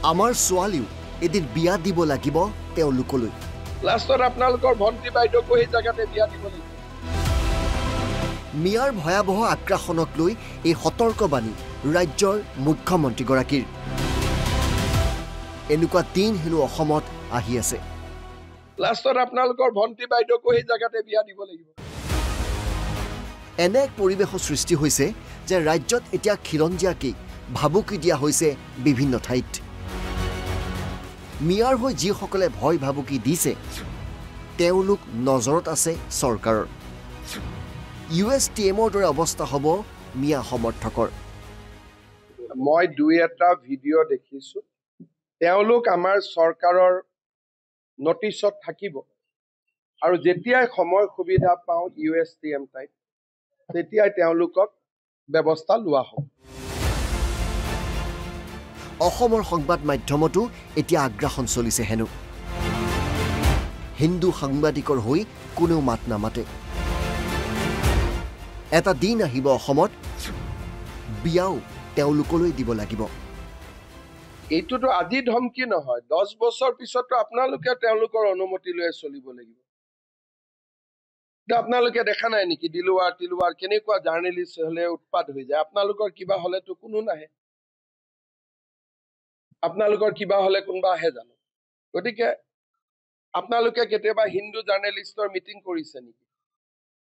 আমাৰ ছোৱালীও এদিন বিয়া দিব লাগিব তেওঁলোকলৈ লাষ্টত আপোনালোকৰ ভণ্টি বাইদেউকো এই জায়গাতে বিয়া দিব লাগিব মিয়াৰ ভয়াবহ আগ্ৰাসনক লৈ এই সতৰ্কবাণী ৰাজ্যৰ মুখ্যমন্ত্ৰীগৰাকীৰ এনেকুৱা দিন হেনো অসমত আহি আছে লাষ্টত আপোনালোকৰ ভণ্টি বাইদেউকো এই জায়গাতে বিয়া দিব লাগিব এনে এক পৰিৱেশৰ সৃষ্টি হৈছে যে ৰাজ্যত এতিয়া খিলঞ্জীয়াকেই ভাবুকি দিয়া হৈছে বিভিন্ন ঠাইত মিয়াৰ হৈ যিসকলে ভয় ভাবুকি দিছে তেওঁলোক নজৰত আছে চৰকাৰৰ USTMৰ দৰে অৱস্থা হ'ব মিয়া সমৰ্থকৰ মই দুই এটা ভিডিঅ' দেখিছো তেওঁলোক আমাৰ চৰকাৰৰ নটিছত থাকিব আৰু যেতিয়াই সময় সুবিধা পাওঁ USTM টাইপ তেতিয়াই তেওঁলোকক ব্যৱস্থা লোৱা হ'ব অসমৰ সংবাদ মাধ্যমতো এতিয়া আগ্ৰাসন চলিছে হেনো হিন্দু সাংবাদিকৰ হৈ কোনেও মাত নামাতে এটা দিন আহিব অসমত বিয়াও তেওঁলোকলৈ দিব লাগিব এইটোতো আজি ধমকি নহয় 10 বছৰ পিছতো আপোনালোকে তেওঁলোকৰ অনুমতি লৈ চলিব লাগিব আপোনালোকে দেখা নাই নেকি দিলৱাৰ কেনেকুৱা জাৰ্নেলিষ্ট হলে উৎপাত হৈ যায় আপোনালোকৰ কিবা হলেতো কোনো নাহে আপোনালোকৰ কিবা হলে কোনবা আহে জানো গতিকে আপোনালোকে কেতিয়াবা হিন্দু জাৰ্নেলিষ্টৰ মিটিং কৰিছে নেকি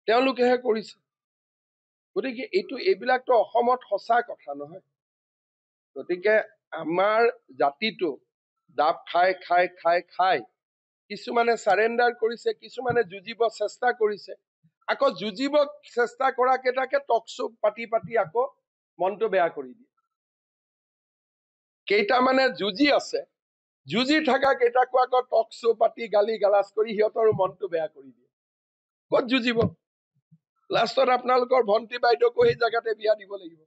তেওঁলোকেহে কৰিছে গতিকে এইবিলাকতো অসমত সঁচা কথা নহয় গতিকে আমাৰ জাতিটো দাব খাই কিছুমানে সাৰেন্ডাৰ কৰিছে কিছুমানে যুঁজিব চেষ্টা কৰিছে আকৌ যুঁজিব চেষ্টা কৰা কেইটাকে টকশো পাতি আকৌ মনটো বেয়া কৰি দিয়ে কেইটা মানে যুঁজি আছে যুঁজি থকা কেইটাকো আকৌ টকশো পাতি গালি গালাজ কৰি সিহঁতৰ মনটো বেয়া কৰি দিয়ে ক'ত যুঁজিব লাষ্টত আপোনালোকৰ ভণ্টি বাইদেউকো এই জায়গাতে বিয়া দিব লাগিব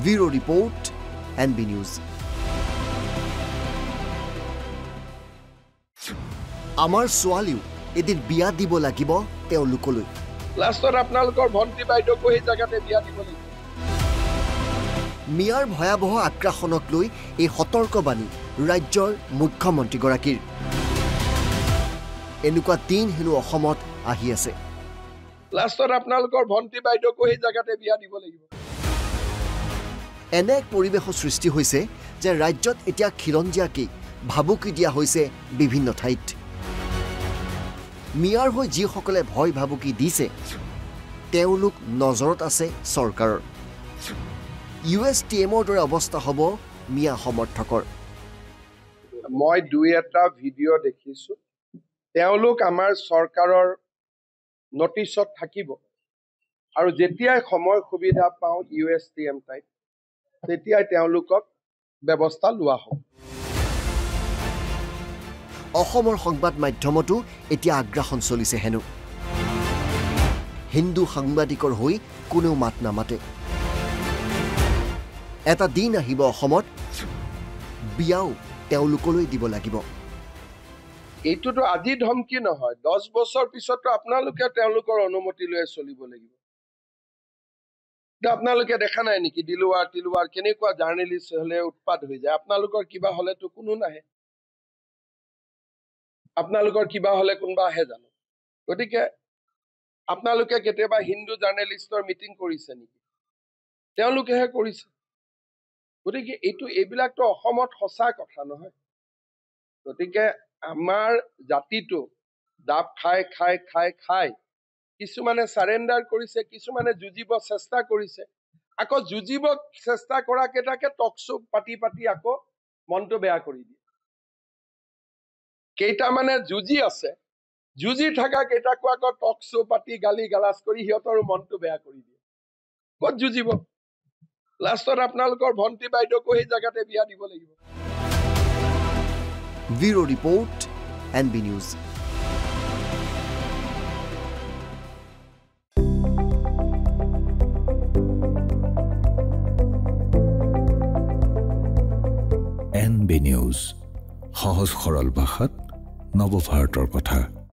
ব্যুৰো ৰিপৰ্ট NB নিউজ আমাৰ ছোৱালীও এদিন বিয়া দিব লাগিব তেওঁলোকলৈ লাষ্টত আপোনালোকৰ ভণ্টি বাইদেউকো এই জায়গাতে বিয়া দিব লাগিব মিয়াৰ ভয়াবহ আগ্ৰাসনক লৈ এই সতৰ্কবাণী ৰাজ্যৰ মুখ্যমন্ত্ৰীগৰাকীৰ এনেকুৱা দিন হেনো অসমত আহি আছে লাষ্টত আপোনালোকৰ ভণ্টি বাইদেউকো এই জায়গাতে বিয়া দিব লাগিব এনে এক পৰিৱেশৰ সৃষ্টি হৈছে যে ৰাজ্যত এতিয়া খিলঞ্জীয়াকেই ভাবুকি দিয়া হৈছে বিভিন্ন ঠাইত মিয়াৰ হৈ যিসকলে ভয় ভাবুকি দিছে তেওঁলোক নজৰত আছে চৰকাৰৰ USTMৰ দৰে অৱস্থা হ'ব মিয়া সমৰ্থকৰ মই দুই এটা ভিডিঅ' দেখিছো তেওঁলোক আমাৰ চৰকাৰৰ নটিছত থাকিব আৰু যেতিয়াই সময় সুবিধা পাওঁ USTM টাইপ তেতিয়াই তেওঁলোকক ব্যৱস্থা লোৱা হ'ব অসমৰ সংবাদ মাধ্যমতো এতিয়া আগ্ৰাসন চলিছে হেনো হিন্দু সাংবাদিকৰ হৈ কোনেও মাত নামাতে এটা দিন আহিব অসমত বিয়াও তেওঁলোকলৈ দিব লাগিব এইটোতো আজি ধমকি নহয় 10 বছৰ পিছতো আপোনালোকে তেওঁলোকৰ অনুমতি লৈ চলিব লাগিব আপোনালোকে দেখা নাই নেকি দিলৱাৰ কেনেকুৱা জাৰ্নেলিষ্ট হলে উৎপাত হৈ যায় আপোনালোকৰ কিবা হলেতো কোনো নাহে আপোনালোকৰ কিবা হলে কোনবা আহে জানো গতিকে আপোনালোকে কেতিয়াবা হিন্দু জাৰ্নেলিষ্টৰ মিটিং কৰিছে নেকি তেওঁলোকেহে কৰিছে গতিকে এইবিলাকতো অসমত সঁচা কথা নহয় গতিকে আমাৰ জাতিটো দাব খাই কিছুমানে সাৰেন্ডাৰ কৰিছে কিছুমানে যুঁজিব চেষ্টা কৰিছে আকৌ যুঁজিব চেষ্টা কৰা কেইটাকে টকশো পাতি আকৌ মনটো বেয়া কৰি দিয়ে কেইটা মানে যুঁজি আছে যুঁজি থকা কেইটাকো আকৌ টকশো পাতি গালি গালাজ কৰি সিহঁতৰ মনটো বেয়া কৰি দিয়ে ক'ত যুঁজিব লাষ্টত আপোনালোকৰ ভণ্টি বাইদেউকো এই জায়গাতে বিয়া দিব লাগিব bureau report NB news NB news সহজ সৰল ভাষাত নৱভাৰতৰ কথা